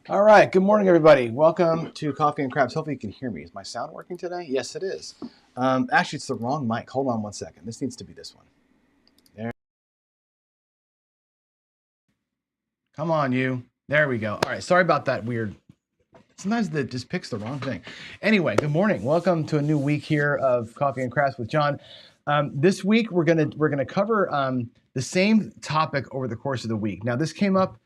All right, good morning, everybody. Welcome to Coffee and Crabs. Hopefully you can hear me. Is my sound working today? Yes, it is. Actually, it's the wrong mic. Hold on one second. This needs to be this one. There. Come on, you. There we go. All right, sorry about that weird. Sometimes it just picks the wrong thing. Anyway, good morning. Welcome to a new week here of Coffee and Crafts with John. This week we're gonna cover the same topic over the course of the week. Now this came up.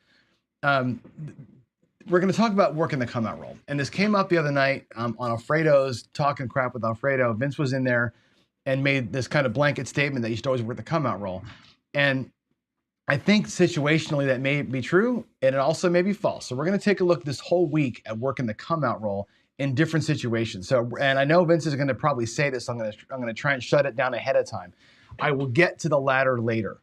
We're going to talk about working the come out role, and this came up the other night on Alfredo's Talking Crap with Alfredo. Vince was in there and made this kind of blanket statement that you should always work the come out role, and I think situationally that may be true, and it also may be false. So we're going to take a look this whole week at working the come out role in different situations. So, and I know Vince is going to probably say this. I'm going to try and shut it down ahead of time. I will get to the latter later.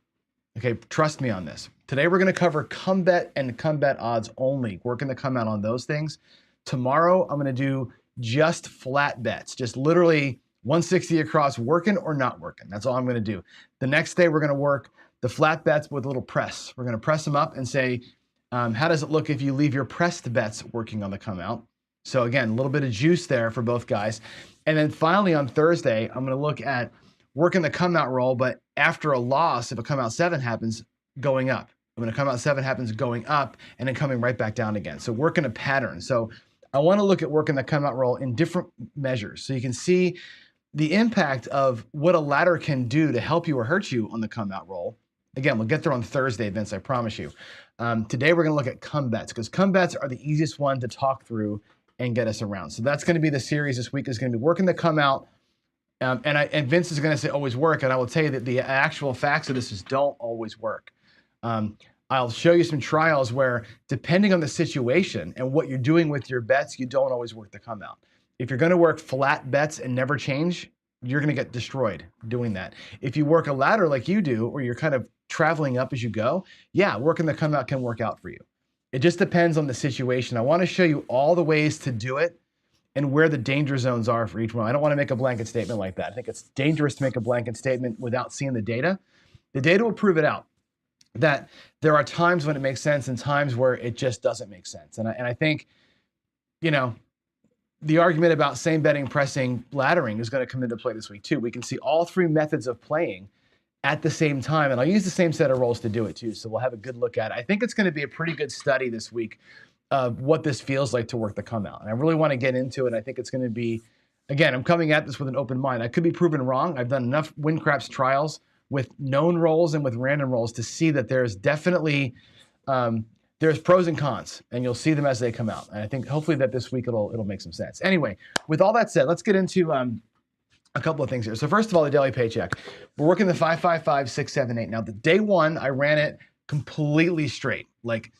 Okay, trust me on this. Today we're going to cover come bet and come bet odds only, working the come out on those things. Tomorrow I'm going to do just flat bets, just literally 160 across, working or not working. That's all I'm going to do. The next day we're going to work the flat bets with a little press. We're going to press them up and say, how does it look if you leave your pressed bets working on the come out? So again, a little bit of juice there for both guys. And then finally on Thursday, I'm going to look at working the come out roll, but after a loss, if a come out 7 happens, going up. When a come out 7 happens, going up and then coming right back down again. So working a pattern. So I want to look at working the come out roll in different measures so you can see the impact of what a ladder can do to help you or hurt you on the come out roll. Again, we'll get there on Thursday, Vince, I promise you. Today, we're going to look at come bets because come bets are the easiest one to talk through and get us around. So that's going to be the series this week is going to be working the come out. And Vince is going to say always work. And I will tell you that the actual facts of this is don't always work. I'll show you some trials where depending on the situation and what you're doing with your bets, you don't always work the come out. If you're going to work flat bets and never change, you're going to get destroyed doing that. If you work a ladder like you do, or you're kind of traveling up as you go, yeah, working the come out can work out for you. It just depends on the situation. I want to show you all the ways to do it and where the danger zones are for each one. I don't want to make a blanket statement like that. I think it's dangerous to make a blanket statement without seeing the data. The data will prove it out, that there are times when it makes sense and times where it just doesn't make sense. And I think, you know, the argument about same betting, pressing, laddering is going to come into play this week too. We can see all three methods of playing at the same time. And I'll use the same set of rolls to do it too. So we'll have a good look at it. I think it's going to be a pretty good study this week of what this feels like to work the come out. And I really want to get into it. I think it's going to be, again, I'm coming at this with an open mind. I could be proven wrong. I've done enough WinCraps trials with known rolls and with random rolls to see that there's definitely, there's pros and cons, and you'll see them as they come out. And I think hopefully that this week it'll make some sense. Anyway, with all that said, let's get into a couple of things here. So first of all, the daily paycheck. We're working the 5, 5, 5, 6, 7, 8. Now, the day one, I ran it completely straight, like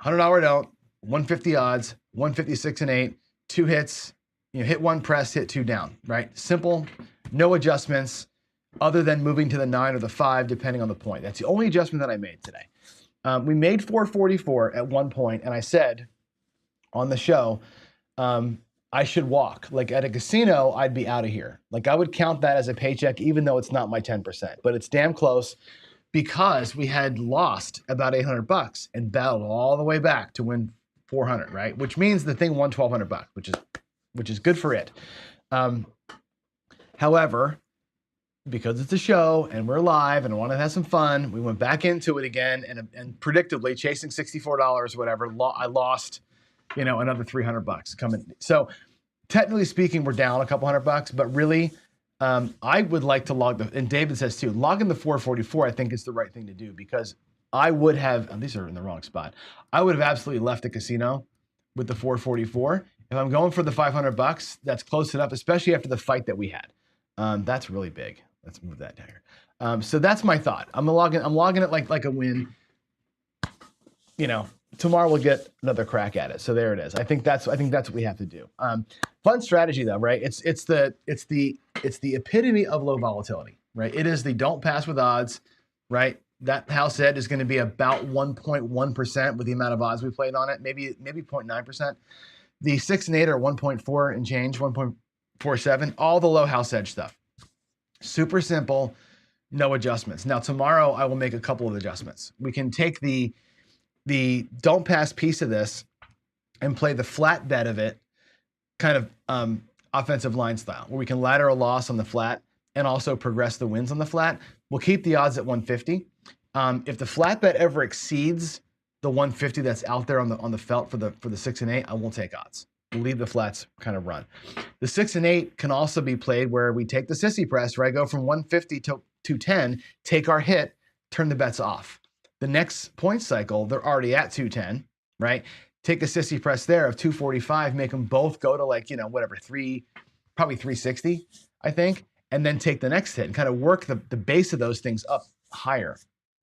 $100 don't, 150 odds, 156 and 8, 2 hits, hit 1 press, hit 2 down, right? Simple, no adjustments other than moving to the 9 or the 5, depending on the point. That's the only adjustment that I made today. We made 444 at one point, and I said on the show, I should walk. Like at a casino, I'd be out of here. Like I would count that as a paycheck, even though it's not my 10%, but it's damn close because we had lost about $800 and battled all the way back to win 400, right? Which means the thing won $1,200, which is good for it. However, because it's a show and we're live and I want to have some fun, we went back into it again and predictably chasing $64 or whatever, I lost, another $300 coming. So technically speaking, we're down a couple $100, but really, I would like to and David says too, logging the 444, I think is the right thing to do because I would have, these are in the wrong spot. I would have absolutely left the casino with the 444. If I'm going for the $500, that's close enough, especially after the fight that we had. That's really big. Let's move that down here. So that's my thought. I'm logging it like a win. Tomorrow we'll get another crack at it. So there it is. I think that's what we have to do. Fun strategy though, right? It's the epitome of low volatility, right? It is the don't pass with odds, right? That house head is going to be about 1.1% with the amount of odds we played on it, maybe 0.9%. The 6 and 8 are 1.4 and change, 1.47, all the low house edge stuff. Super simple, no adjustments. Now tomorrow I will make a couple of adjustments. We can take the don't pass piece of this and play the flat bet of it, kind of offensive line style, where we can ladder a loss on the flat and also progress the wins on the flat. We'll keep the odds at 150. If the flat bet ever exceeds the 150 that's out there on the felt for the 6 and 8, I won't take odds. We'll leave the flats kind of run. The 6 and 8 can also be played where we take the sissy press, right? Go from 150 to 210, take our hit, turn the bets off. The next point cycle, they're already at 210, right? Take a sissy press there of 245, make them both go to like, whatever, probably 360, I think, and then take the next hit and kind of work the base of those things up higher.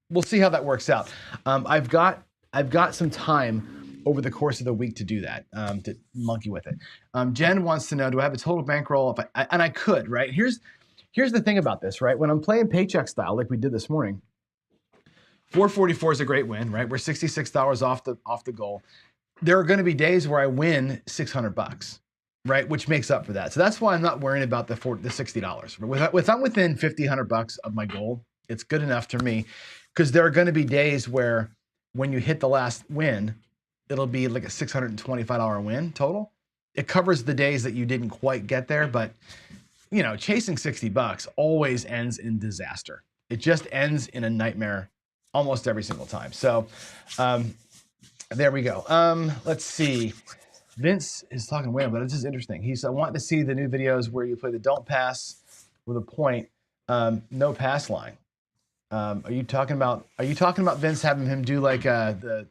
We'll see how that works out. I've got some time over the course of the week to do that, to monkey with it. Jen wants to know, do I have a total bankroll? And I could, right? Here's the thing about this, right? When I'm playing paycheck style, like we did this morning, 444 is a great win, right? We're $66 off the goal. There are going to be days where I win $600, right? Which makes up for that. So that's why I'm not worrying about the $60. If I'm within $100 of my goal, it's good enough for me, because there are going to be days where when you hit the last win, it'll be like a $625 win total. It covers the days that you didn't quite get there, but chasing $60 always ends in disaster. It just ends in a nightmare almost every single time. So there we go. Let's see. Vince is talking way about it. This is interesting. He said, I want to see the new videos where you play the don't pass with a point, no pass line. Are you talking about Vince having him do like the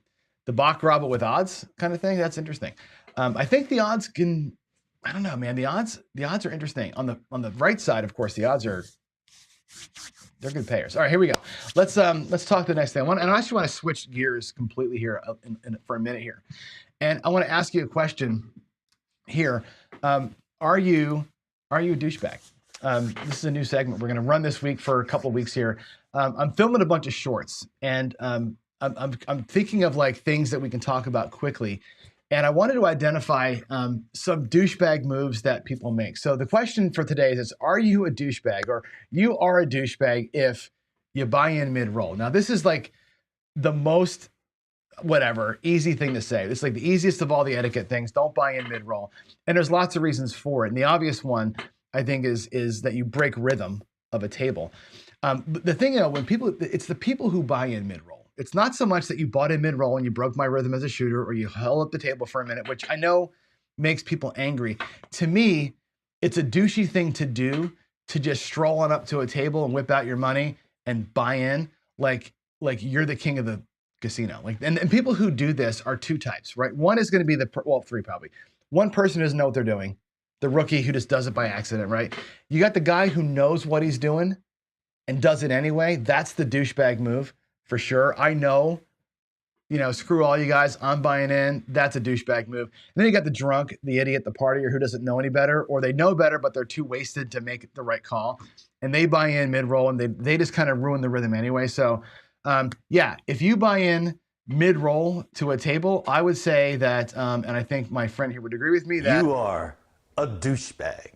Baccarat but with odds kind of thing? That's interesting. I think the odds I don't know, man. The odds are interesting. On the right side, of course, the odds they're good payers. All right, here we go. Let's talk the next thing. I actually want to switch gears completely here for a minute here, and I want to ask you a question here. Are you a douchebag? This is a new segment we're going to run this week for a couple of weeks here. I'm filming a bunch of shorts, and I'm thinking of like things that we can talk about quickly. And I wanted to identify some douchebag moves that people make. So the question for today is, are you a douchebag? Or you are a douchebag if you buy in mid-roll. Now, this is like the most, easy thing to say. It's like the easiest of all the etiquette things. Don't buy in mid-roll. And there's lots of reasons for it. And the obvious one, I think, is that you break rhythm of a table. The thing, it's the people who buy in mid-roll. It's not so much that you bought in mid-roll and you broke my rhythm as a shooter, or you held up the table for a minute, which I know makes people angry. To me, it's a douchey thing to do, to just stroll on up to a table and whip out your money and buy in like you're the king of the casino. And people who do this are two types, right? One is going to be three probably. One person who doesn't know what they're doing, the rookie who just does it by accident, right? You got the guy who knows what he's doing and does it anyway. That's the douchebag move. For sure. I know, screw all you guys, I'm buying in. That's a douchebag move. And then you got the drunk, the idiot, the partier who doesn't know any better, or they know better, but they're too wasted to make the right call. And they buy in mid-roll, and they just kind of ruin the rhythm anyway. So, if you buy in mid-roll to a table, I would say that, and I think my friend here would agree with me, that you are a douchebag.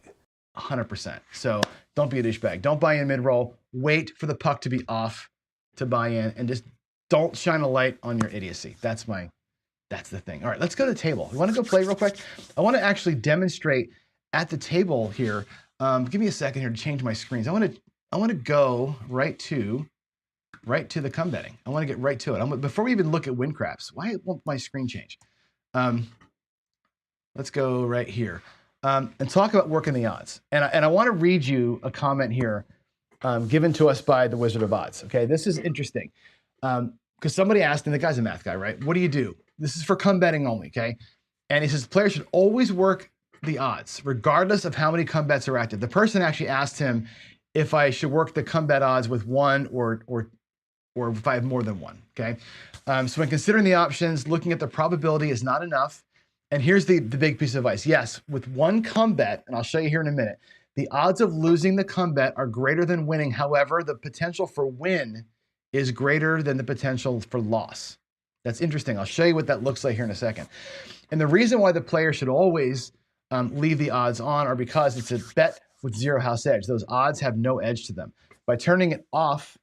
100%. So don't be a douchebag. Don't buy in mid-roll. Wait for the puck to be off to buy in, and just don't shine a light on your idiocy. That's the thing. All right, let's go to the table. You want to go play real quick? I want to actually demonstrate at the table here. Give me a second here to change my screens. I want to go right to the come betting. I want to get right to it. Before we even look at win craps, why won't my screen change? Let's go right here and talk about working the odds. And I want to read you a comment here given to us by the Wizard of Odds. Okay, this is interesting because somebody asked, and the guy's a math guy, right? What do you do? This is for come betting only, okay? And he says players should always work the odds, regardless of how many come bets are active. The person actually asked him if I should work the come bet odds with one or if I have more than one, okay? So when considering the options, looking at the probability is not enough. And here's the big piece of advice. Yes, with one come bet, and I'll show you here in a minute, the odds of losing the come bet are greater than winning. However, the potential for win is greater than the potential for loss. That's interesting. I'll show you what that looks like here in a second. And the reason why the player should always leave the odds on are because it's a bet with zero house edge. Those odds have no edge to them. By turning it off,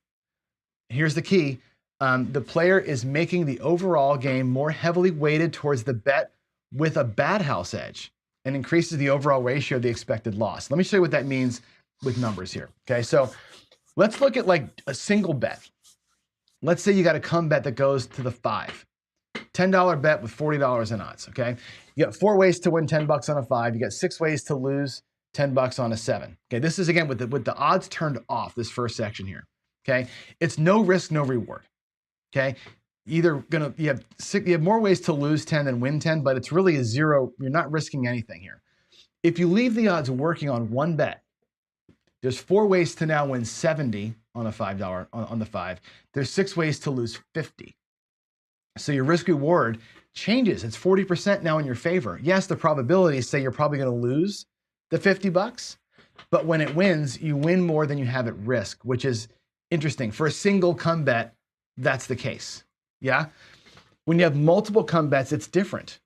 here's the key. The player is making the overall game more heavily weighted towards the bet with a bad house edge and increases the overall ratio of the expected loss. Let me show you what that means with numbers here. Okay, so let's look at like a single bet. Let's say you got a come bet that goes to the 5. $10 bet with $40 in odds, okay? You got 4 ways to win 10 bucks on a 5. You got 6 ways to lose 10 bucks on a 7. Okay, this is again with the odds turned off, this first section here, okay? It's no risk, no reward, okay? You have more ways to lose 10 than win 10, but it's really a zero. You're not risking anything here. If you leave the odds working on one bet, there's 4 ways to now win 70 on a $5 on the 5. There's 6 ways to lose 50. So your risk reward changes. It's 40% now in your favor. Yes, the probabilities say you're probably going to lose the 50 bucks, but when it wins, you win more than you have at risk, which is interesting. For a single come bet, that's the case. Yeah. When you have multiple come bets, it's different.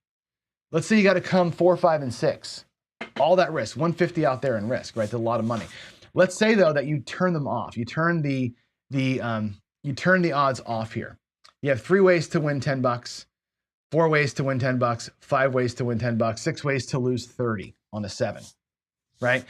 Let's say you got to come 4, 5, and 6. All that risk, 150 out there in risk, right? That's a lot of money. Let's say though that you turn them off. You turn the odds off here. You have 3 ways to win 10 bucks, 4 ways to win 10 bucks, 5 ways to win 10 bucks, 6 ways to lose 30 on a 7, right?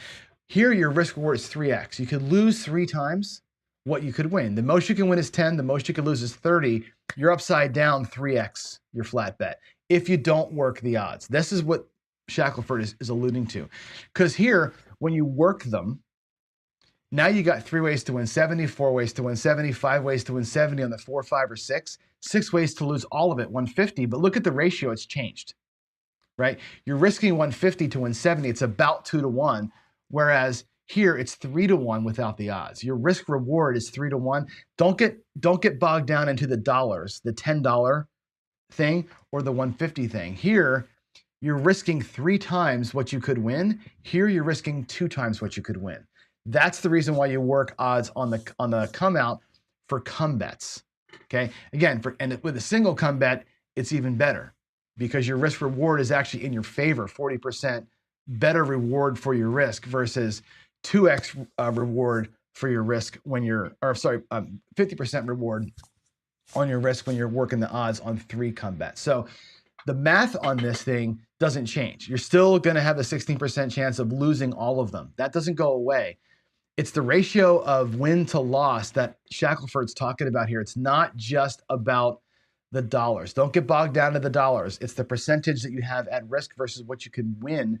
Here, your risk reward is 3x. You could lose 3 times what you could win. The most you can win is 10. The most you could lose is 30. You're upside down 3x your flat bet if you don't work the odds. This is what Shackelford is alluding to. Because here, when you work them, now you got 3 ways to win 70, 4 ways to win 70, 5 ways to win 70 on the 4, 5, or 6, 6 ways to lose all of it, 150. But look at the ratio, it's changed, right? You're risking 150 to win 70. It's about 2 to 1, whereas here it's 3 to 1 without the odds. Your risk reward is 3 to 1. Don't get bogged down into the dollars, the $10 thing or the 150 thing. Here, you're risking 3 times what you could win. Here, you're risking 2 times what you could win. That's the reason why you work odds on the come out for come bets. Okay, again, with a single come bet, it's even better because your risk reward is actually in your favor, 40% better reward for your risk versus 2x reward for your risk when 50% reward on your risk when you're working the odds on 3 come bets. So the math on this thing doesn't change. You're still going to have a 16% chance of losing all of them. That doesn't go away. It's the ratio of win to loss that Shackelford's talking about here. It's not just about the dollars. Don't get bogged down to the dollars. It's the percentage that you have at risk versus what you can win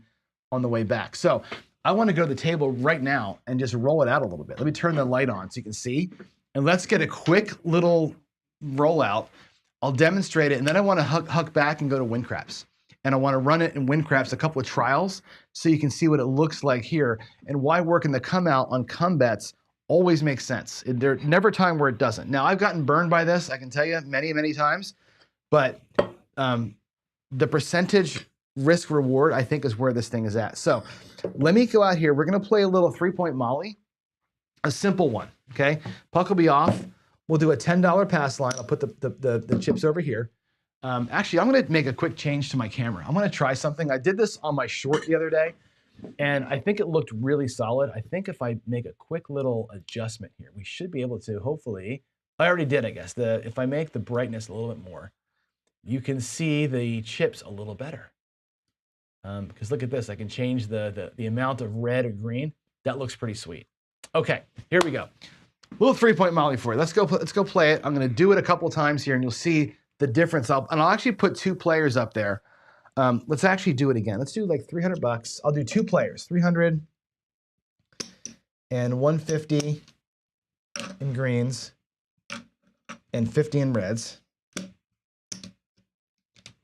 on the way back. So I want to go to the table right now and just roll it out a little bit. Let me turn the light on so you can see. And let's get a quick little rollout. I'll demonstrate it. And then I want to huck back and go to WinCraps. And I want to run it in WinCraps, a couple of trials, so you can see what it looks like here and why working the come out on come bets always makes sense. There's never a time where it doesn't. Now, I've gotten burned by this, I can tell you, many, many times, but the percentage risk reward, I think, is where this thing is at. So let me go out here. We're going to play a little 3-point molly, a simple one, okay? Puck will be off. We'll do a $10 pass line. I'll put the chips over here. Actually, I'm going to make a quick change to my camera. I'm going to try something. I did this on my short the other day, and I think it looked really solid. I think if I make a quick little adjustment here, we should be able to, hopefully, I already did, I guess. If I make the brightness a little bit more, you can see the chips a little better. Because look at this, I can change the amount of red or green. That looks pretty sweet. Okay, here we go. A little 3-point molly for you. Let's go play it. I'm going to do it a couple times here, and you'll see the difference. I'll actually put 2 players up there. Let's actually do it again. Let's do like 300 bucks. I'll do 2 players, 300 and 150 in greens and 50 in reds.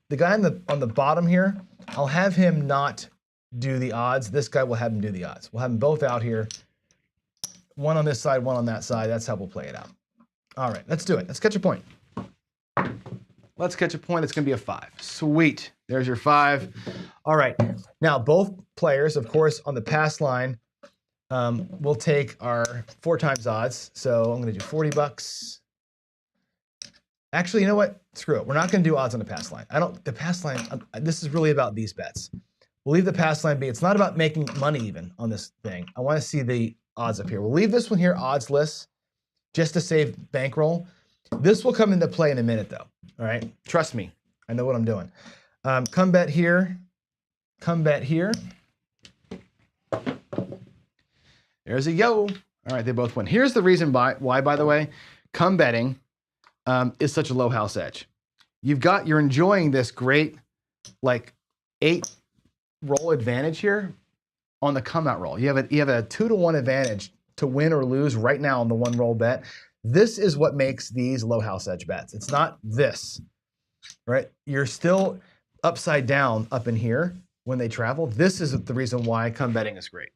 The guy on the bottom here, I'll have him not do the odds. This guy will have him do the odds. We'll have them both out here. One on this side, one on that side. That's how we'll play it out. All right, let's do it. Let's catch a point. Let's catch a point. It's going to be a 5. Sweet. There's your 5. All right. Now, both players, of course, on the pass line, we'll take our 4 times odds. So I'm going to do 40 bucks. Actually, you know what? Screw it. We're not going to do odds on the pass line. The pass line, this is really about these bets. We'll leave the pass line be. It's not about making money even on this thing. I want to see the odds up here. We'll leave this one here oddsless just to save bankroll. This will come into play in a minute, though. All right, trust me, I know what I'm doing. Come bet here. Come bet here. There's a yo. All right, they both win. Here's the reason why, by the way, come betting is such a low house edge. You're enjoying this great, like 8 roll advantage here on the come out roll. You have a 2-to-1 advantage to win or lose right now on the 1 roll bet. This is what makes these low house edge bets. It's not this, right? You're still upside down up in here when they travel. This is the reason why come betting is great.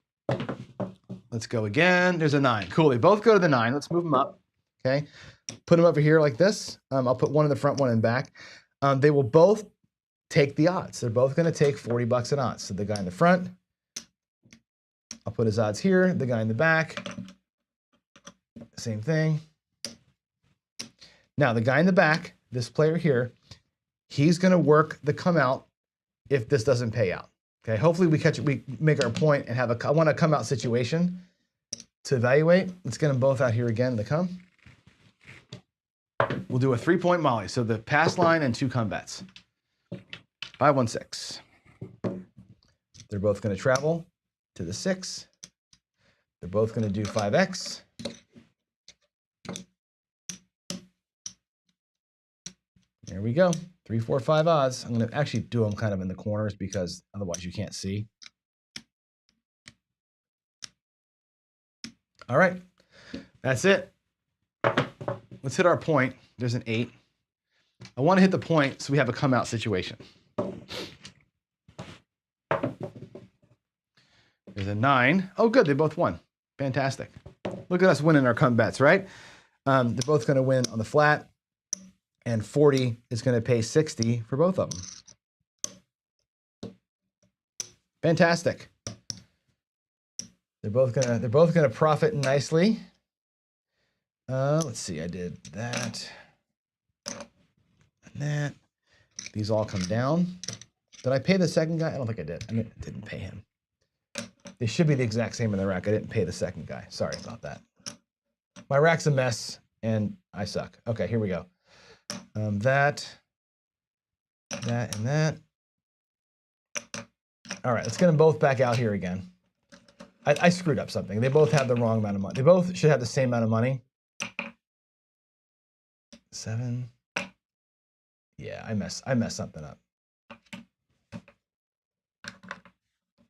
Let's go again. There's a 9. Cool. They both go to the 9. Let's move them up. Okay. Put them over here like this. I'll put one in the front, one in the back. They will both take the odds. They're both going to take 40 bucks at odds. So the guy in the front, I'll put his odds here. The guy in the back, same thing. Now the guy in the back, this player here, he's going to work the come out if this doesn't pay out. Okay. Hopefully we make our point and have I want a come out situation to evaluate. Let's get them both out here again. The come. We'll do a 3-point molly. So the pass line and 2 come bets. 5, 1, 6. They're both going to travel to the 6. They're both going to do 5x. There we go. 3, 4, 5 odds. I'm going to actually do them kind of in the corners because otherwise you can't see. All right. That's it. Let's hit our point. There's an 8. I want to hit the point so we have a come out situation. There's a 9. Oh, good. They both won. Fantastic. Look at us winning our come bets, right? They're both going to win on the flat. And 40 is going to pay 60 for both of them. Fantastic. They're both gonna profit nicely. Let's see. I did that and that. These all come down. Did I pay the second guy? I don't think I did. I didn't pay him. They should be the exact same in the rack. I didn't pay the second guy. Sorry about that. My rack's a mess and I suck. Okay, here we go. That, and that. All right, let's get them both back out here again. I screwed up something. They both have the wrong amount of money. They both should have the same amount of money. 7. Yeah, I messed something up.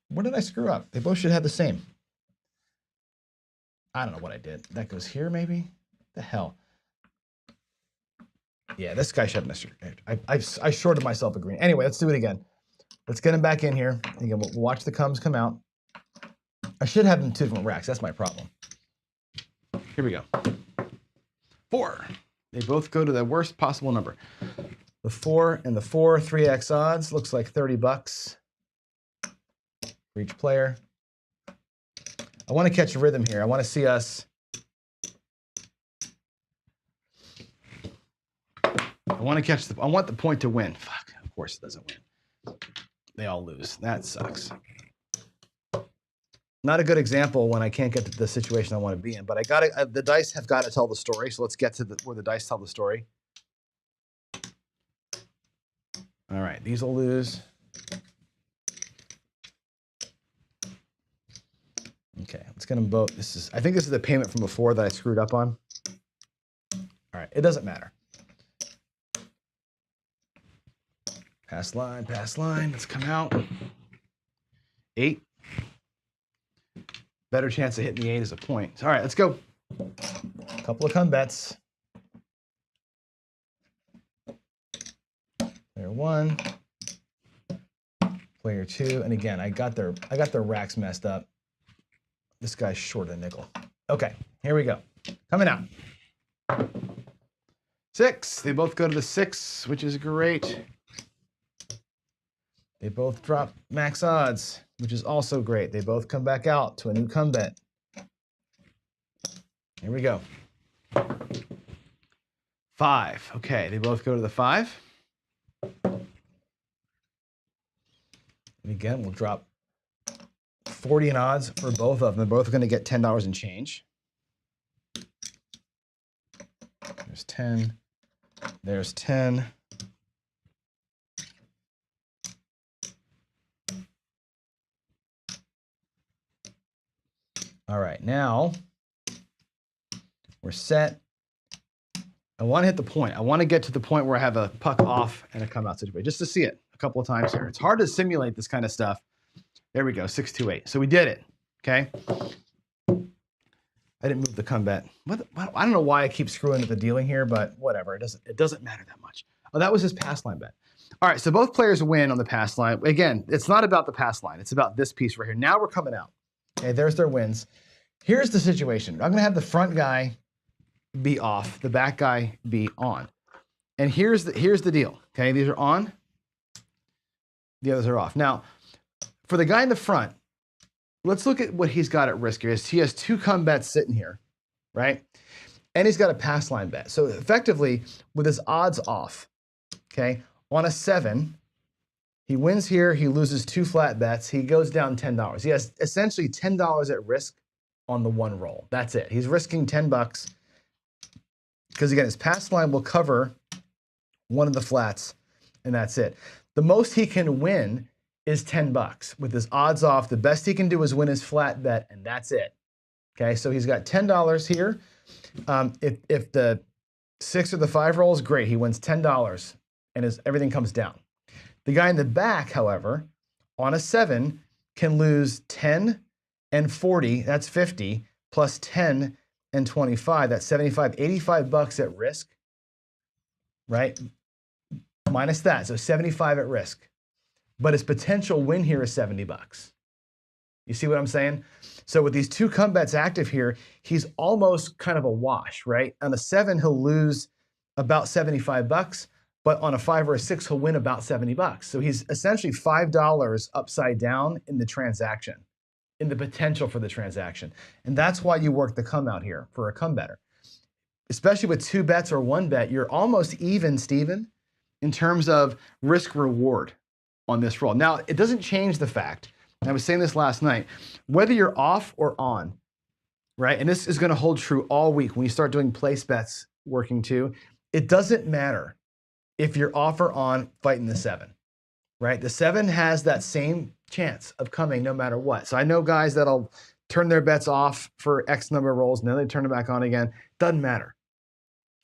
What did I screw up? They both should have the same. I don't know what I did. That goes here, maybe? The hell? Yeah, this guy should have I shorted myself a green. Anyway, let's do it again. Let's get him back in here. Again, we'll watch the comes come out. I should have them 2 different racks. That's my problem. Here we go. 4. They both go to the worst possible number. The 4 and the 4, 3x odds. Looks like 30 bucks for each player. I want to catch a rhythm here. I want to see us. I want the point to win. Fuck, of course it doesn't win. They all lose. That sucks. Not a good example when I can't get to the situation I want to be in, but the dice have got to tell the story. So let's get to where the dice tell the story. All right, these will lose. Okay, let's get them both. I think this is the payment from before that I screwed up on. All right, it doesn't matter. Pass line, let's come out. 8. Better chance of hitting the 8 is a point. All right, let's go. Couple of come bets. Player 1, player 2, and again, I got their racks messed up. This guy's short a nickel. Okay, here we go. Coming out. 6. They both go to the 6, which is great. They both drop max odds, which is also great. They both come back out to a new come bet. Here we go. 5. Okay, they both go to the 5. And again, we'll drop 40 in odds for both of them. They're both going to get $10 in change. There's 10. There's 10. All right, now we're set. I want to hit the point. I want to get to the point where I have a puck off and a come out situation, just to see it a couple of times here. It's hard to simulate this kind of stuff. There we go, 6-2-8. So we did it, okay? I didn't move the come bet. I don't know why I keep screwing with the dealing here, but whatever. It doesn't matter that much. Oh, that was his pass line bet. All right, so both players win on the pass line. Again, it's not about the pass line. It's about this piece right here. Now we're coming out. Okay, there's their wins. Here's the situation. I'm going to have the front guy be off, the back guy be on. And here's the deal. Okay, these are on. The others are off. Now, for the guy in the front, let's look at what he's got at risk here. He has 2 come bets sitting here, right? And he's got a pass line bet. So effectively, with his odds off, okay, on a 7, he wins here. He loses 2 flat bets. He goes down $10. He has essentially $10 at risk on the one roll. That's it. He's risking $10 because, again, his pass line will cover one of the flats, and that's it. The most he can win is $10 with his odds off. The best he can do is win his flat bet, and that's it. Okay, so he's got $10 here. If the 6 or the 5 rolls, great. He wins $10, and everything comes down. The guy in the back, however, on a 7 can lose 10 and 40. That's 50 plus 10 and 25. That's 75, $85 at risk, right? Minus that, so 75 at risk. But his potential win here is $70. You see what I'm saying? So with these 2 come bets active here, he's almost kind of a wash, right? On a 7, he'll lose about $75, but on a 5 or a 6, he'll win about $70. So he's essentially $5 upside down in the transaction, in the potential for the transaction. And that's why you work the come out here for a come better. Especially with 2 bets or 1 bet, you're almost even, Steven, in terms of risk reward on this roll. Now, it doesn't change the fact, and I was saying this last night, whether you're off or on, right? And this is going to hold true all week when you start doing place bets working too. It doesn't matter if you're off or on fighting the 7, right? The 7 has that same chance of coming no matter what. So I know guys that'll turn their bets off for X number of rolls, and then they turn them back on again. Doesn't matter,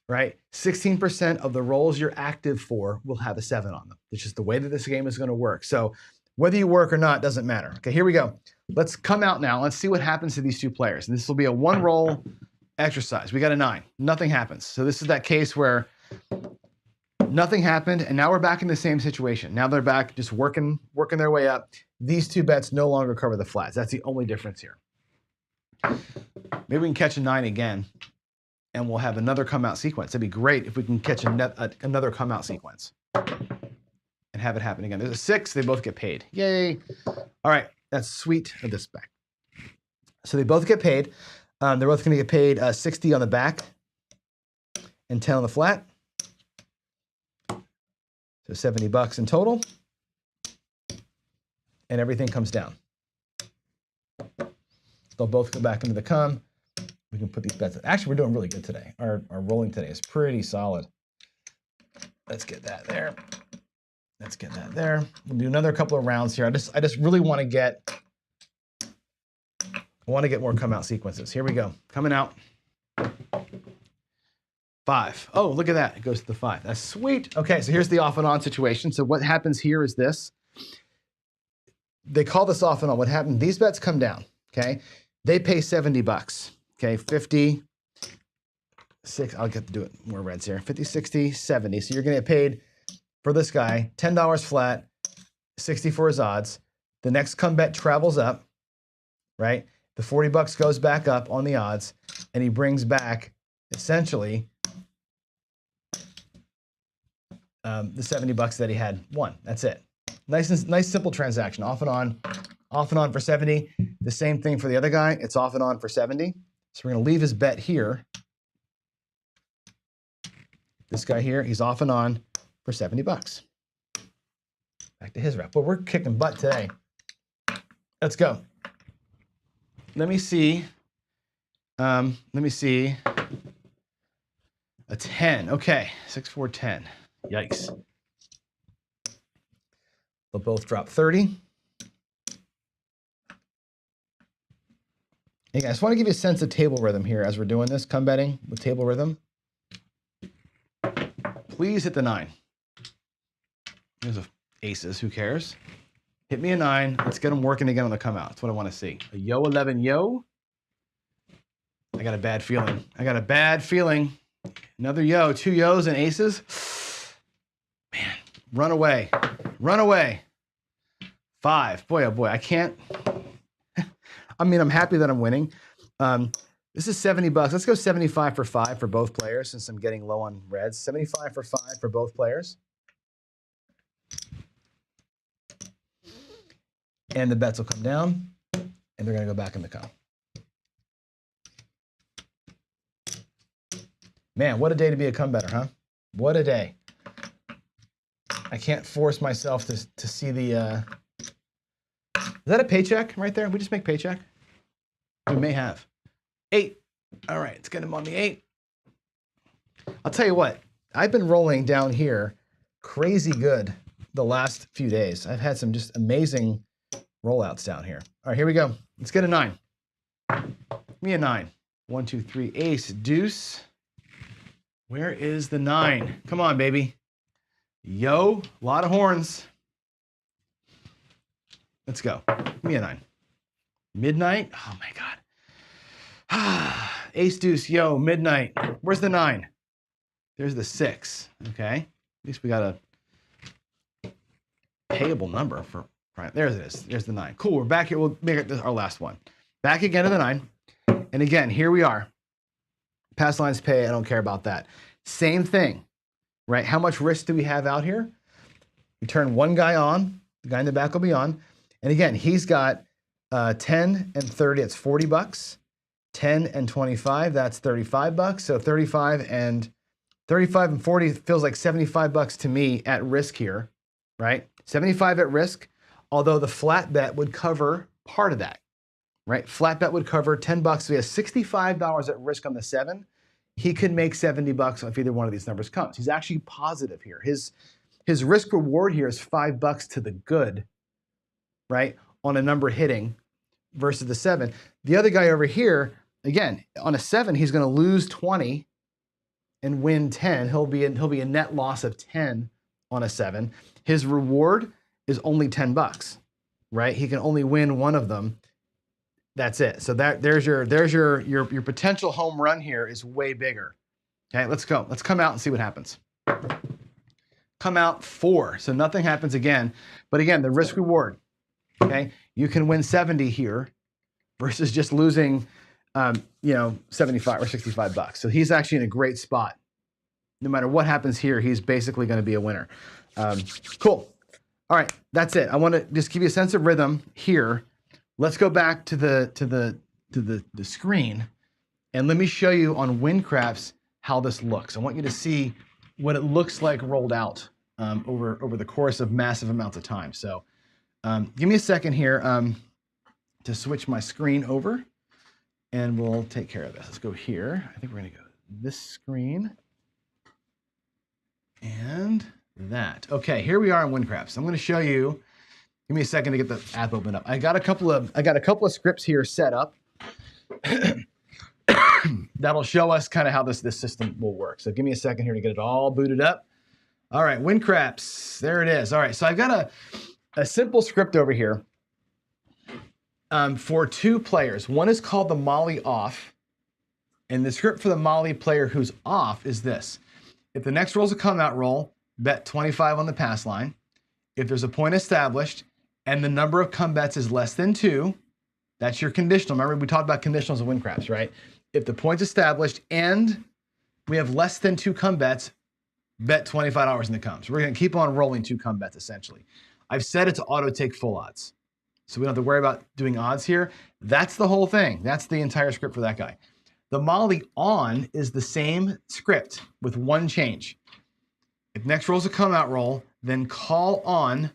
right? 16% of the rolls you're active for will have a 7 on them. It's just the way that this game is going to work. So whether you work or not doesn't matter. Okay, here we go. Let's come out now. Let's see what happens to these 2 players. And this will be a 1 roll exercise. We got a 9. Nothing happens. So this is that case where nothing happened, and now we're back in the same situation. Now they're back just working their way up. These 2 bets no longer cover the flats. That's the only difference here. Maybe we can catch a 9 again, and we'll have another come out sequence. That'd be great if we can catch another come out sequence and have it happen again. There's a 6. They both get paid. Yay. All right. That's sweet. Of this back. So they both get paid. They're both going to get paid 60 on the back and 10 on the flat. So $70 in total. And everything comes down. They'll both go back into the come. We can put these bets. Actually, we're doing really good today. Our rolling today is pretty solid. Let's get that there. Let's get that there. We'll do another couple of rounds here. I just really want to get more come out sequences. Here we go. Coming out. 5. Oh, look at that. It goes to the 5. That's sweet. Okay, so here's the off and on situation. So what happens here is this. They call this off and on. What happened? These bets come down. Okay. They pay $70. Okay, 50, 6, I'll get to do it more reds here. 50, 60, 70. So you're going to get paid for this guy, $10 flat, 60 for his odds. The next come bet travels up, right? The $40 goes back up on the odds, and he brings back essentially the $70 that he had won. That's it. Nice simple transaction. Off and on for 70. The same thing for the other guy. It's off and on for 70. So we're going to leave his bet here. This guy here, he's off and on for $70. Back to his rep. Well, we're kicking butt today. Let's go. Let me see. A 10. Okay, 6, 4, 10. Yikes. They'll both drop 30. Again, I just want to give you a sense of table rhythm here as we're doing this, come betting with table rhythm. Please hit the 9. There's aces, who cares? Hit me a 9. Let's get them working again on the come out. That's what I want to see. A yo 11 yo. I got a bad feeling. I got a bad feeling. Another yo, 2 yos and aces. Man, run away. Run away. 5. Boy, oh boy, I can't. I mean, I'm happy that I'm winning. This is $70. Let's go 75 for 5 for both players since I'm getting low on reds. 75 for 5 for both players. And the bets will come down, and they're going to go back in the come. Man, what a day to be a come better, huh? What a day. I can't force myself to see the... Is that a paycheck right there? We just make paycheck? We may have. 8. All right, let's get him on the 8. I'll tell you what. I've been rolling down here crazy good the last few days. I've had some just amazing rollouts down here. All right, here we go. Let's get a 9. Give me a 9. 1, 2, 3, ace, deuce. Where is the 9? Come on, baby. Yo, a lot of horns. Let's go. Give me a 9. Midnight. Oh, my God. Ace, deuce, yo, midnight. Where's the 9? There's the 6. Okay. At least we got a payable number for... Right, there it is. There's the 9. Cool, we're back here. We'll make it our last one. Back again to the 9. And again, here we are. Pass lines pay, I don't care about that. Same thing, right? How much risk do we have out here? We turn one guy on, the guy in the back will be on. And again, he's got 10 and 30, it's $40. 10 and 25, that's $35. So 35 and 40 feels like $75 to me at risk here, right? 75 at risk, although the flat bet would cover part of that, right? Flat bet would cover $10. So he has $65 at risk on the 7. He could make $70 if either one of these numbers comes. He's actually positive here. His risk reward here is $5 to the good, right? On a number hitting versus the 7. The other guy over here, again, on a 7, he's going to lose 20 and win 10. He'll be a net loss of 10 on a 7. His reward is only $10, right? He can only win one of them. That's it. So there's your potential home run here is way bigger. Okay, let's go. Let's come out and see what happens. Come out 4. So nothing happens again. But again, the risk reward. Okay, you can win 70 here versus just losing, 75 or $65. So he's actually in a great spot. No matter what happens here, he's basically going to be a winner. Cool. All right, that's it. I want to just give you a sense of rhythm here. Let's go back to the screen, and let me show you on WinCraps how this looks. I want you to see what it looks like rolled out over the course of massive amounts of time. So give me a second here to switch my screen over, and we'll take care of this. Let's go here. I think we're going to go this screen and that. Okay, here we are on WinCraps. I'm going to show you. Give me a second to get the app opened up. I got a couple of scripts here set up that'll show us kind of how this system will work. So give me a second here to get it all booted up. All right, WinCraps, there it is. All right, so I've got a simple script over here for 2 players. One is called the Molly off, and the script for the Molly player who's off is this. If the next roll is a come out roll, bet 25 on the pass line. If there's a point established, and the number of come bets is less than 2, that's your conditional. Remember, we talked about conditionals in WinCraps, right? If the point's established and we have less than 2 come bets, bet $25 in the comes. We're going to keep on rolling 2 come bets, essentially. I've set it to auto take full odds. So we don't have to worry about doing odds here. That's the whole thing. That's the entire script for that guy. The Molly on is the same script with one change. If next roll's a come out roll, then call on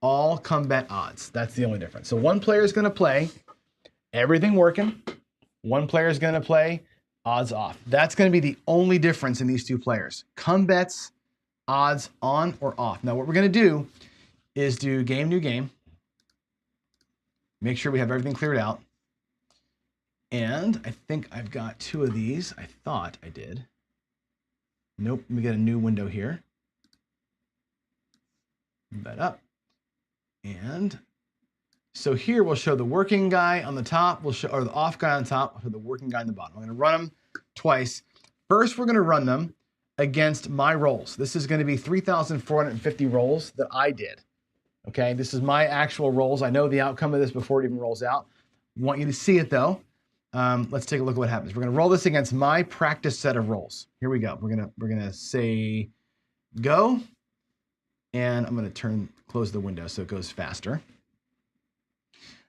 all come bet odds. That's the only difference. So one player is going to play everything working. One player is going to play odds off. That's going to be the only difference in these 2 players. Come bets, odds on or off. Now what we're going to do is do game, new game. Make sure we have everything cleared out. And I think I've got 2 of these. I thought I did. Nope, let me get a new window here. Move that up. And so here we'll show the working guy on the top, we'll show, or the off guy on top, we'll show the working guy on the bottom. I'm gonna run them twice. First, we're gonna run them against my rolls. This is gonna be 3,450 rolls that I did. Okay, this is my actual rolls. I know the outcome of this before it even rolls out. I want you to see it though. Let's take a look at what happens. We're gonna roll this against my practice set of rolls. Here we go. We're gonna say go, and I'm gonna close the window so it goes faster.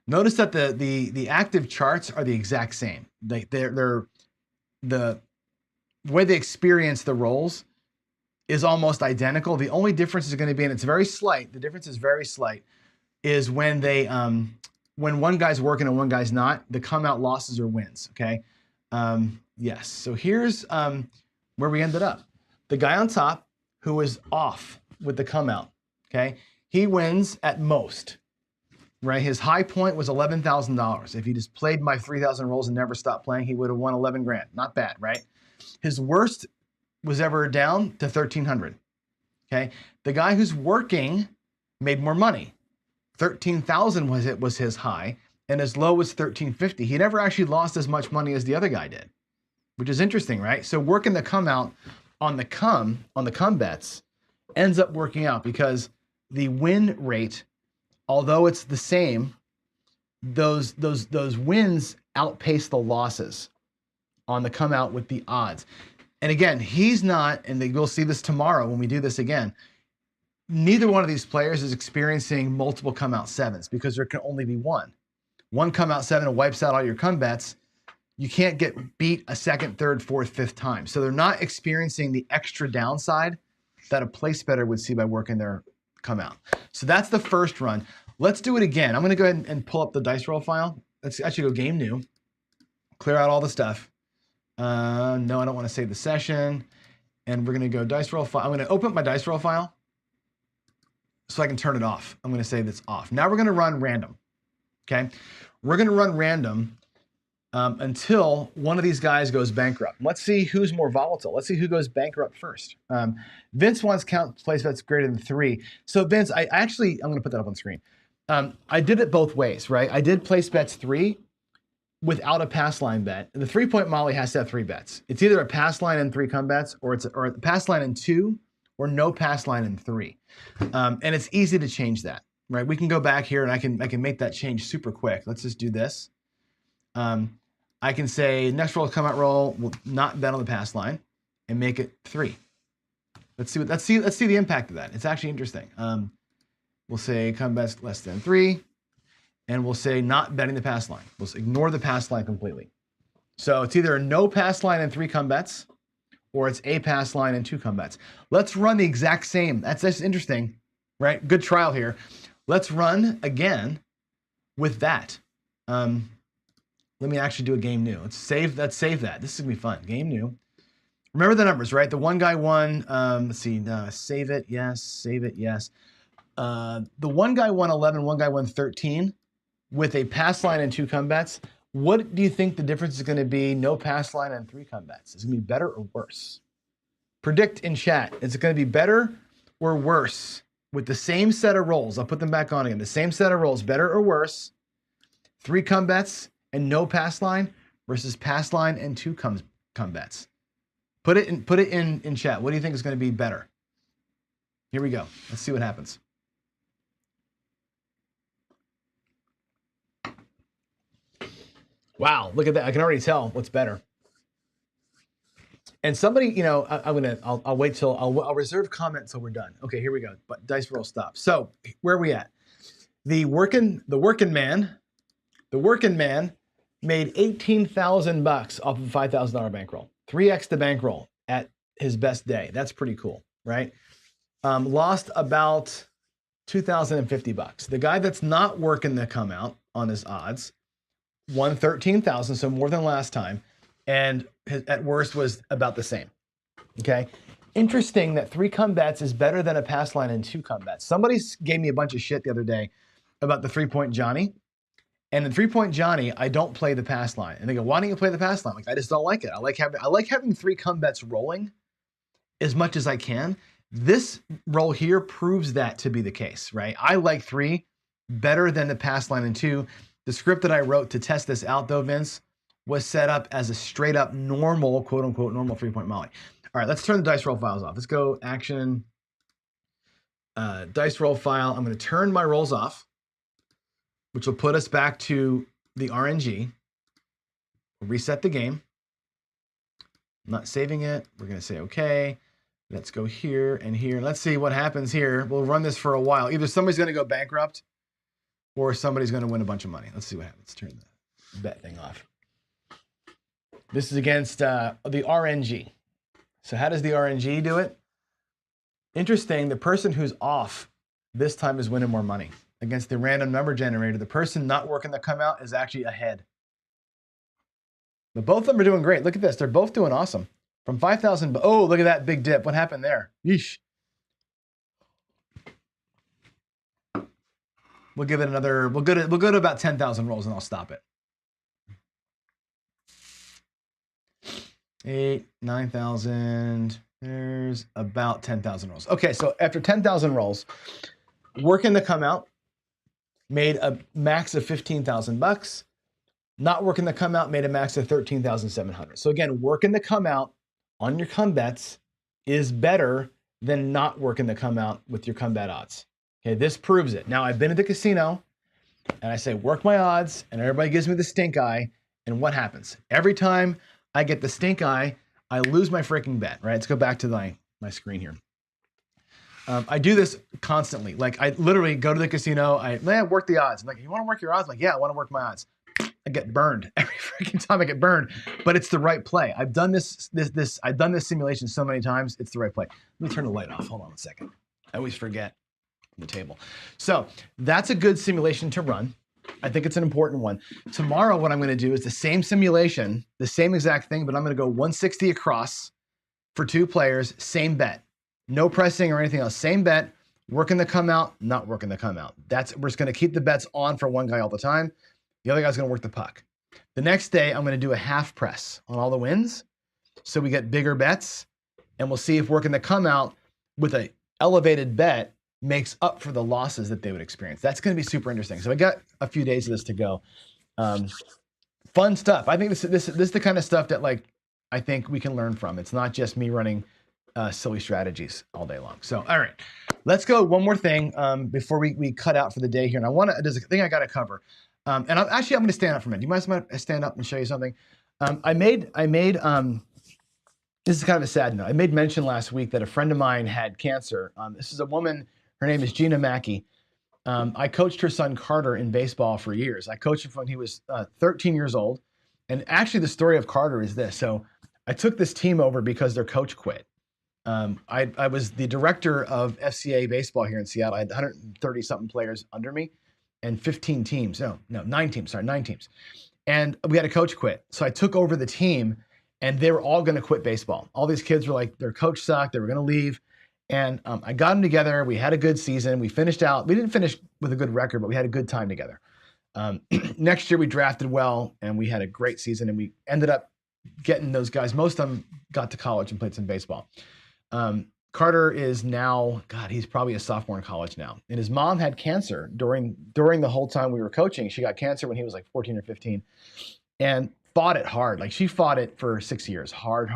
Notice that the active charts are the exact same. They're the way they experience the rolls is almost identical. The only difference is going to be, and it's very slight. The difference is very slight, is when they when one guy's working and one guy's not, the come out losses or wins. Okay, yes. So here's where we ended up. The guy on top who was off with the come out. Okay, he wins at most. Right, his high point was $11,000. If he just played my 3,000 rolls and never stopped playing, he would have won 11 grand. Not bad, right? His worst was ever down to 1,300. Okay, the guy who's working made more money. 13,000 was his high, and his low was 1,350. He never actually lost as much money as the other guy did, which is interesting, right? So working the come out on the come bets ends up working out because the win rate, although it's the same, those wins outpace the losses on the come out with the odds. And again, he's not, and we'll see this tomorrow when we do this again, neither one of these players is experiencing multiple come out sevens because there can only be one. One come out seven wipes out all your come bets. You can't get beat a second, third, fourth, fifth time. So they're not experiencing the extra downside that a place better would see by working their come out. So that's the first run. Let's do it again. I'm going to go ahead and pull up the dice roll file. Let's actually go game new, clear out all the stuff. No, I don't want to save the session. And we're going to go dice roll file. I'm going to open up my dice roll file so I can turn it off. I'm going to say that's off. Now we're going to run random. Okay. We're going to run random until one of these guys goes bankrupt. Let's see who's more volatile. Let's see who goes bankrupt first. Vince wants count place bets greater than 3. So Vince, I'm going to put that up on screen. I did it both ways, right? I did place bets 3 without a pass line bet. And the 3-point Molly has to have 3 bets. It's either a pass line and 3 come bets, or a pass line and 2, or no pass line and 3. And it's easy to change that, right? We can go back here and I can make that change super quick. Let's just do this. I can say next roll, come out roll, will not bet on the pass line, and make it 3. Let's see the impact of that. It's actually interesting. We'll say come bets less than 3, and we'll say not betting the pass line. We'll ignore the pass line completely. So it's either a no pass line and 3 come bets, or it's a pass line and 2 come bets. Let's run the exact same. That's interesting, right? Good trial here. Let's run again with that. Let me actually do a game new. Let's save that. This is gonna be fun. Game new. Remember the numbers, right? The one guy won. Let's see. Save it. Yes. Save it. Yes. The one guy won 11. One guy won 13 with a pass line and 2 come bets. What do you think the difference is going to be? No pass line and 3 come bets. Is it going to be better or worse? Predict in chat. Is it going to be better or worse with the same set of rolls? I'll put them back on again. The same set of rolls, better or worse? 3 come bets and no pass line versus pass line and 2 come bets. Put it in chat. What do you think is going to be better? Here we go. Let's see what happens. Wow, look at that. I can already tell what's better. And somebody, I'll wait till I'll reserve comment until we're done. Okay, here we go. But dice roll stop. So where are we at? The working man made $18,000 off of a $5,000 bankroll. 3x the bankroll at his best day. That's pretty cool, right? Lost about $2,050. The guy that's not working the come out on his odds won 13,000, so more than last time, and at worst was about the same. Okay, interesting that 3 come bets is better than a pass line and 2 come bets. Somebody gave me a bunch of shit the other day about the 3-point Johnny, And in 3-point Johnny, I don't play the pass line. And they go, why don't you play the pass line? Like, I just don't like it. I like having 3 come bets rolling as much as I can. This roll here proves that to be the case, right? I like 3 better than the pass line in 2. The script that I wrote to test this out, though, Vince, was set up as a straight up normal, quote unquote, normal 3-point Molly. All right, let's turn the dice roll files off. Let's go action, dice roll file. I'm going to turn my rolls off, which will put us back to the RNG. We'll reset the game. I'm not saving it. We're going to say, okay, let's go here and here. Let's see what happens here. We'll run this for a while. Either somebody's going to go bankrupt or somebody's going to win a bunch of money. Let's see what happens. Turn the bet thing off. This is against the RNG. So how does the RNG do it? Interesting. The person who's off this time is winning more money. Against the random number generator, the person not working the come out is actually ahead. But both of them are doing great. Look at this. They're both doing awesome. From 5,000. Oh, look at that big dip. What happened there? Yeesh. We'll give it another. We'll go to about 10,000 rolls and I'll stop it. 8, 9,000. There's about 10,000 rolls. Okay, so after 10,000 rolls, working the come out made a max of $15,000. Not working the come out made a max of 13,700. So again, working the come out on your come bets is better than not working the come out with your come bet odds. Okay, this proves it. Now I've been at the casino and I say, work my odds, and everybody gives me the stink eye. And what happens? Every time I get the stink eye, I lose my freaking bet, right? Let's go back to my screen here. I do this constantly. Like, I literally go to the casino, I work the odds. I'm like, you want to work your odds? I'm like, yeah, I want to work my odds. I get burned every freaking time I get burned, but it's the right play. I've done I've done this simulation so many times. It's the right play. Let me turn the light off. Hold on a second. I always forget the table. So that's a good simulation to run. I think it's an important one. Tomorrow, what I'm going to do is the same simulation, the same exact thing, but I'm going to go 160 across for 2 players, same bet. No pressing or anything else. Same bet, working the come out, not working the come out. We're just going to keep the bets on for one guy all the time. The other guy's going to work the puck. The next day, I'm going to do a half press on all the wins. So we get bigger bets, and we'll see if working the come out with an elevated bet makes up for the losses that they would experience. That's going to be super interesting. So I got a few days of this to go. Fun stuff. I think this is the kind of stuff that, like, I think we can learn from. It's not just me running silly strategies all day long. So, all right, let's go one more thing before we cut out for the day here. And there's a thing I got to cover. And I'm going to stand up for a minute. Do you mind if I stand up and show you something? I made this is kind of a sad note. I made mention last week that a friend of mine had cancer. This is a woman. Her name is Gina Mackey. I coached her son Carter in baseball for years. I coached him when he was 13 years old. And actually, the story of Carter is this. So I took this team over because their coach quit. I was the director of FCA baseball here in Seattle. I had 130 something players under me and 15 teams. No, 9 teams. Sorry, 9 teams. And we had a coach quit. So I took over the team and they were all going to quit baseball. All these kids were like, their coach sucked. They were going to leave. And I got them together. We had a good season. We finished out. We didn't finish with a good record, but we had a good time together. Next year we drafted well and we had a great season and we ended up getting those guys. Most of them got to college and played some baseball. Carter is now, God, he's probably a sophomore in college now. And his mom had cancer during the whole time we were coaching. She got cancer when he was like 14 or 15 and fought it hard. Like she fought it for 6 years. Hard.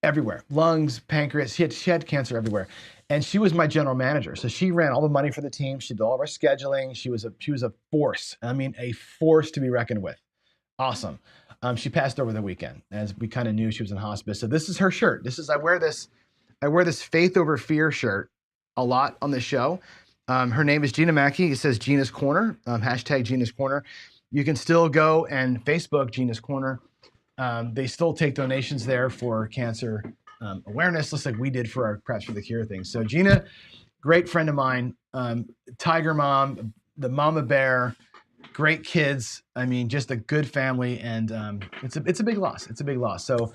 Everywhere. Lungs, pancreas. She had cancer everywhere. And she was my general manager. So she ran all the money for the team. She did all of our scheduling. She was a force. I mean, a force to be reckoned with. Awesome. She passed over the weekend as we kind of knew she was in hospice. So this is her shirt. I wear this faith over fear shirt a lot on the show. Her name is Gina Mackey. It says Gina's Corner, hashtag Gina's Corner. You can still go and Facebook Gina's Corner. They still take donations there for cancer awareness, just like we did for our Preps for the Cure thing. So Gina, great friend of mine, Tiger Mom, the Mama Bear, great kids. I mean, just a good family, and it's a big loss. It's a big loss. So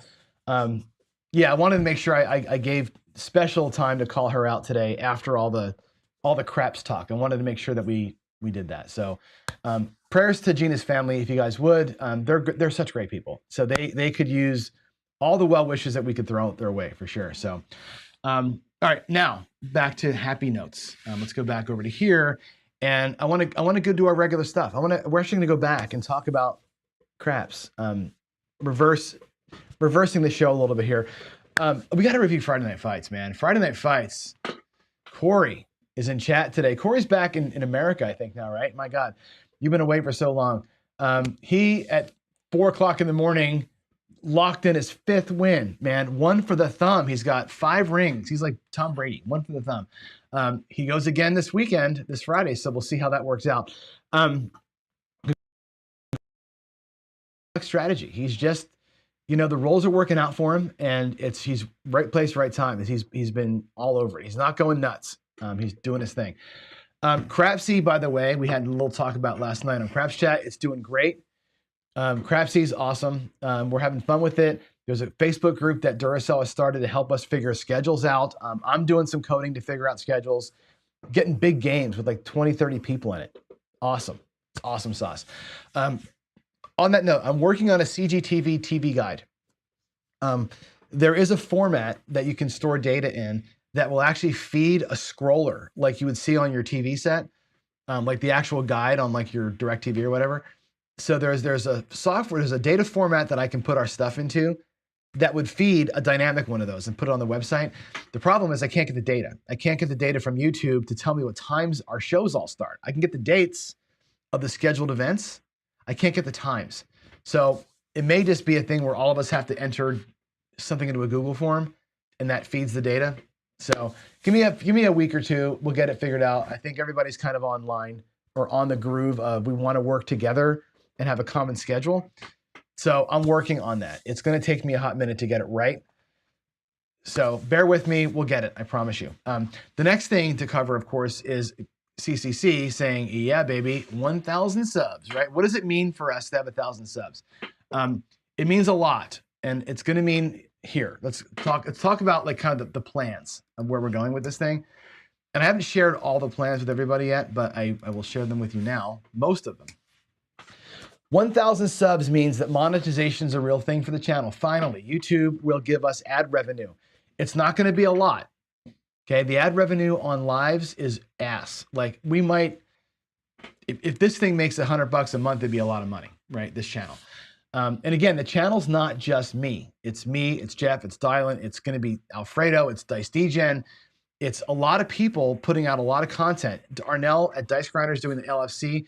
yeah, I wanted to make sure I gave special time to call her out today after all the craps talk. I wanted to make sure that we we did that. So prayers to Gina's family, if you guys would. They're such great people. So they could use all the well wishes that we could throw their way for sure. So all right, now back to happy notes. Let's go back over to here, and I want to go do our regular stuff. We're actually going to go back and talk about craps. Reversing the show a little bit here. We got to review Friday Night Fights, man. Friday Night Fights. Corey is in chat today. Corey's back in America, I think now, right? My God, you've been away for so long. He at 4 o'clock in the morning locked in his 5th win, man. 1 for the thumb. He's got 5 rings. He's like Tom Brady, 1 for the thumb. He goes again this weekend, this Friday, so we'll see how that works out. Strategy. He's just, the roles are working out for him, and he's right place, right time. He's been all over it. He's not going nuts. He's doing his thing. Crapsy, by the way, we had a little talk about last night on Craps Chat. It's doing great. Crapsy's awesome. We're having fun with it. There's a Facebook group that Duracell has started to help us figure schedules out. I'm doing some coding to figure out schedules, getting big games with like 20, 30 people in it. Awesome. It's awesome sauce. On that note, I'm working on a CGTV TV guide. There is a format that you can store data in that will actually feed a scroller like you would see on your TV set, like the actual guide on like your DirecTV or whatever. So there's a data format that I can put our stuff into that would feed a dynamic one of those and put it on the website. The problem is I can't get the data. I can't get the data from YouTube to tell me what times our shows all start. I can get the dates of the scheduled events. I can't get the times. So it may just be a thing where all of us have to enter something into a Google form and that feeds the data. So give me a week or two. We'll get it figured out. I think everybody's kind of online or on the groove of we want to work together and have a common schedule. So I'm working on that. It's going to take me a hot minute to get it right. So bear with me. We'll get it. I promise you. The next thing to cover, of course, is CCC saying, yeah, baby, 1,000 subs, right? What does it mean for us to have 1,000 subs? It means a lot, and it's going to mean here. Let's talk about like kind of the plans of where we're going with this thing. And I haven't shared all the plans with everybody yet, but I will share them with you now, most of them. 1,000 subs means that monetization is a real thing for the channel. Finally, YouTube will give us ad revenue. It's not going to be a lot. Okay, the ad revenue on lives is ass. Like we might, if this thing makes $100 a month, it'd be a lot of money, right? This channel. And again, the channel's not just me. It's me, it's Jeff, it's Dylan, it's going to be Alfredo, it's Dice DGen. It's a lot of people putting out a lot of content. Arnell at Dice Grinders doing the LFC.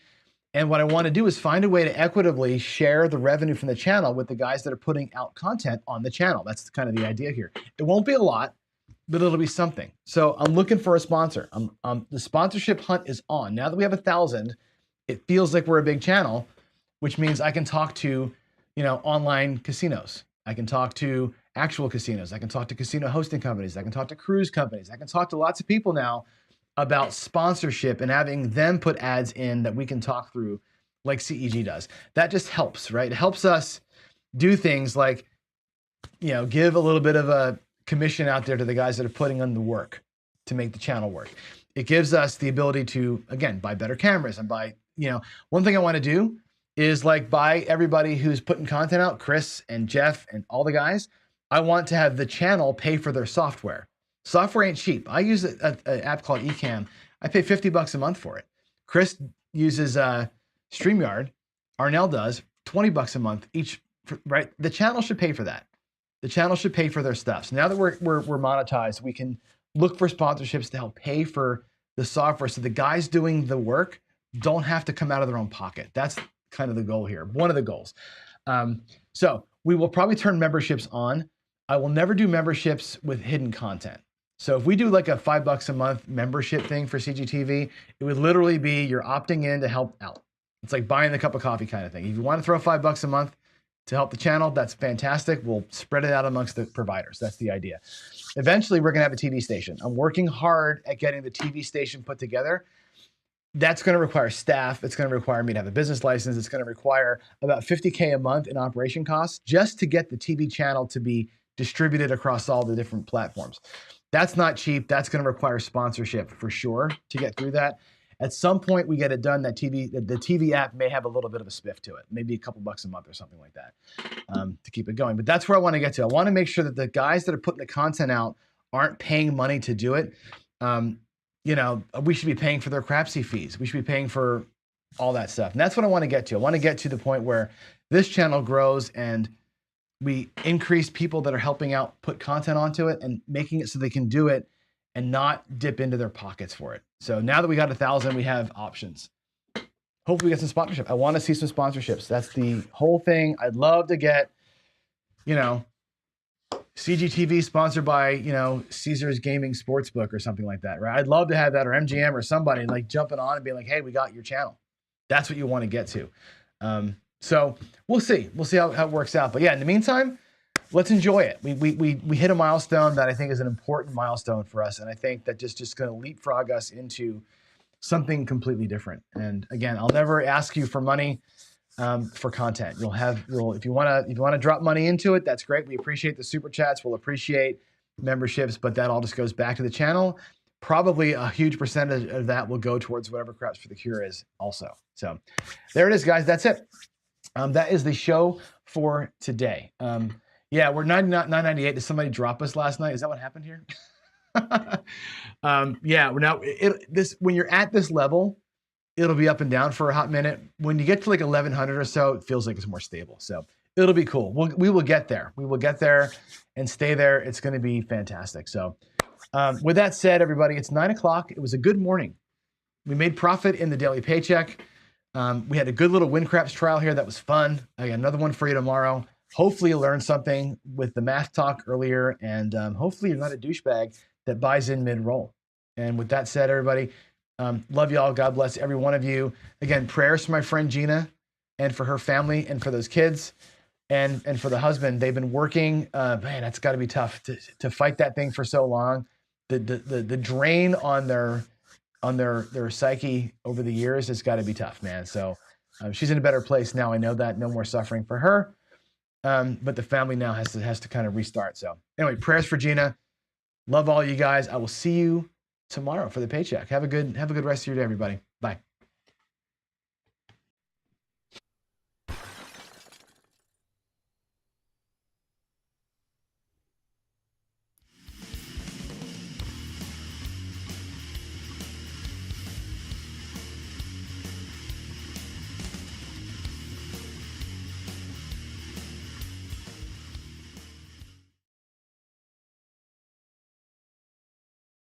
And what I want to do is find a way to equitably share the revenue from the channel with the guys that are putting out content on the channel. That's kind of the idea here. It won't be a lot, but it'll be something. So I'm looking for a sponsor. The sponsorship hunt is on. Now that we have 1,000, it feels like we're a big channel, which means I can talk to, online casinos. I can talk to actual casinos. I can talk to casino hosting companies. I can talk to cruise companies. I can talk to lots of people now about sponsorship and having them put ads in that we can talk through like CEG does. That just helps, right? It helps us do things like, give a little bit of a commission out there to the guys that are putting in the work to make the channel work. It gives us the ability to, again, buy better cameras and buy, one thing I want to do is like buy everybody who's putting content out, Chris and Jeff and all the guys. I want to have the channel pay for their software. Software ain't cheap. I use an app called Ecamm. I pay $50 a month for it. Chris uses StreamYard. Arnell does $20 a month each, right? The channel should pay for that. The channel should pay for their stuff. So now that we're monetized, we can look for sponsorships to help pay for the software so the guys doing the work don't have to come out of their own pocket. That's kind of the goal here, one of the goals. So we will probably turn memberships on. I will never do memberships with hidden content. So if we do like a $5 a month membership thing for CGTV, it would literally be you're opting in to help out. It's like buying the cup of coffee kind of thing. If you want to throw $5 a month to help the channel, that's fantastic. We'll spread it out amongst the providers. That's the idea. Eventually, we're going to have a TV station. I'm working hard at getting the TV station put together. That's going to require staff. It's going to require me to have a business license. It's going to require about $50K a month in operation costs just to get the TV channel to be distributed across all the different platforms. That's not cheap. That's going to require sponsorship for sure to get through that. At some point we get it done, that the TV app may have a little bit of a spiff to it, maybe a couple bucks a month or something like that, to keep it going. But that's where I want to get to. I want to make sure that the guys that are putting the content out aren't paying money to do it. We should be paying for their Crapsy fees. We should be paying for all that stuff. And that's what I want to get to. I want to get to the point where this channel grows and we increase people that are helping out put content onto it and making it so they can do it and not dip into their pockets for it. So now that we got 1,000, we have options. Hopefully we get some sponsorship. I want to see some sponsorships. That's the whole thing. I'd love to get, CGTV sponsored by, Caesars Gaming Sportsbook or something like that, right? I'd love to have that, or MGM or somebody like jumping on and being like, hey, we got your channel. That's what you want to get to. So we'll see. We'll see how it works out. But yeah, in the meantime, let's enjoy it. We hit a milestone that I think is an important milestone for us. And I think that just going to leapfrog us into something completely different. And again, I'll never ask you for money for content. If you want to drop money into it, that's great. We appreciate the super chats. We'll appreciate memberships, but that all just goes back to the channel. Probably a huge percentage of that will go towards whatever Craps for the Cure is also. So there it is, guys. That's it. That is the show for today. Yeah, we're 998. Did somebody drop us last night? Is that what happened here? Yeah, we're now when you're at this level, it'll be up and down for a hot minute. When you get to like 1,100 or so, it feels like it's more stable. So it'll be cool. We will get there. We will get there and stay there. It's going to be fantastic. So with that said, everybody, it's 9 o'clock. It was a good morning. We made profit in the daily paycheck. We had a good little WinCraps trial here. That was fun. I got another one for you tomorrow. Hopefully you learned something with the math talk earlier, and hopefully you're not a douchebag that buys in mid-roll. And with that said, everybody, love y'all. God bless every one of you. Again, prayers for my friend Gina and for her family and for those kids and for the husband. They've been working. Man, that's got to be tough to fight that thing for so long. The drain on their psyche over the years has got to be tough, man. So she's in a better place now. I know that. No more suffering for her. But the family now has to kind of restart. So anyway, prayers for Gina. Love all you guys. I will see you tomorrow for the paycheck. Have a good rest of your day, everybody. Bye.